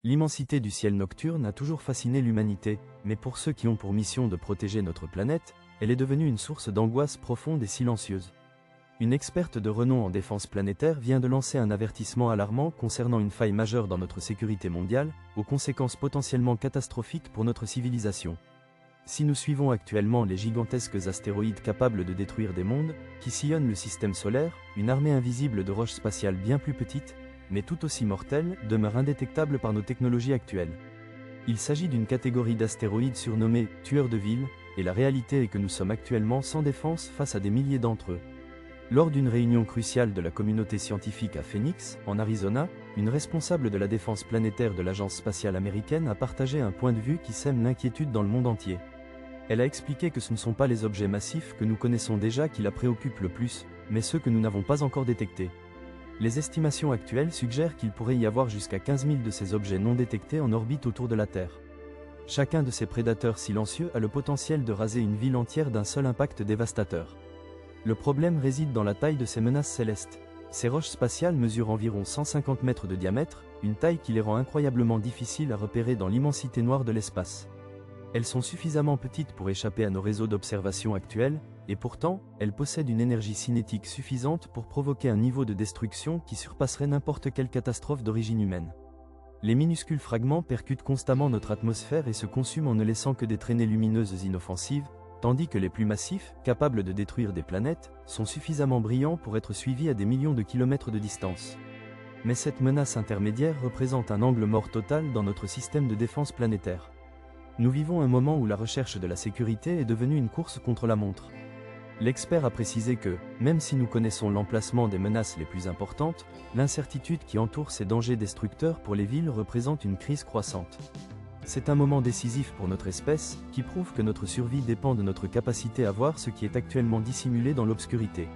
L'immensité du ciel nocturne a toujours fasciné l'humanité, mais pour ceux qui ont pour mission de protéger notre planète, elle est devenue une source d'angoisse profonde et silencieuse. Une experte de renom en défense planétaire vient de lancer un avertissement alarmant concernant une faille majeure dans notre sécurité mondiale, aux conséquences potentiellement catastrophiques pour notre civilisation. Si nous suivons actuellement les gigantesques astéroïdes capables de détruire des mondes, qui sillonnent le système solaire, une armée invisible de roches spatiales bien plus petites, mais tout aussi mortelles, demeure indétectable par nos technologies actuelles. Il s'agit d'une catégorie d'astéroïdes surnommés « tueurs de villes », et la réalité est que nous sommes actuellement sans défense face à des milliers d'entre eux. Lors d'une réunion cruciale de la communauté scientifique à Phoenix, en Arizona, une responsable de la défense planétaire de l'Agence spatiale américaine a partagé un point de vue qui sème l'inquiétude dans le monde entier. Elle a expliqué que ce ne sont pas les objets massifs que nous connaissons déjà qui la préoccupent le plus, mais ceux que nous n'avons pas encore détectés. Les estimations actuelles suggèrent qu'il pourrait y avoir jusqu'à 15 000 de ces objets non détectés en orbite autour de la Terre. Chacun de ces prédateurs silencieux a le potentiel de raser une ville entière d'un seul impact dévastateur. Le problème réside dans la taille de ces menaces célestes. Ces roches spatiales mesurent environ 150 mètres de diamètre, une taille qui les rend incroyablement difficiles à repérer dans l'immensité noire de l'espace. Elles sont suffisamment petites pour échapper à nos réseaux d'observation actuels, et pourtant, elles possèdent une énergie cinétique suffisante pour provoquer un niveau de destruction qui surpasserait n'importe quelle catastrophe d'origine humaine. Les minuscules fragments percutent constamment notre atmosphère et se consument en ne laissant que des traînées lumineuses inoffensives, tandis que les plus massifs, capables de détruire des planètes, sont suffisamment brillants pour être suivis à des millions de kilomètres de distance. Mais cette menace intermédiaire représente un angle mort total dans notre système de défense planétaire. Nous vivons un moment où la recherche de la sécurité est devenue une course contre la montre. L'expert a précisé que, même si nous connaissons l'emplacement des menaces les plus importantes, l'incertitude qui entoure ces dangers destructeurs pour les villes représente une crise croissante. C'est un moment décisif pour notre espèce, qui prouve que notre survie dépend de notre capacité à voir ce qui est actuellement dissimulé dans l'obscurité.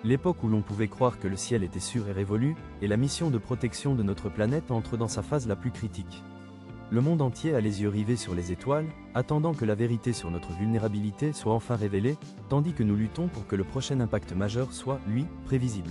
L'époque où l'on pouvait croire que le ciel était sûr et révolu, et la mission de protection de notre planète entre dans sa phase la plus critique. Le monde entier a les yeux rivés sur les étoiles, attendant que la vérité sur notre vulnérabilité soit enfin révélée, tandis que nous luttons pour que le prochain impact majeur soit, lui, prévisible.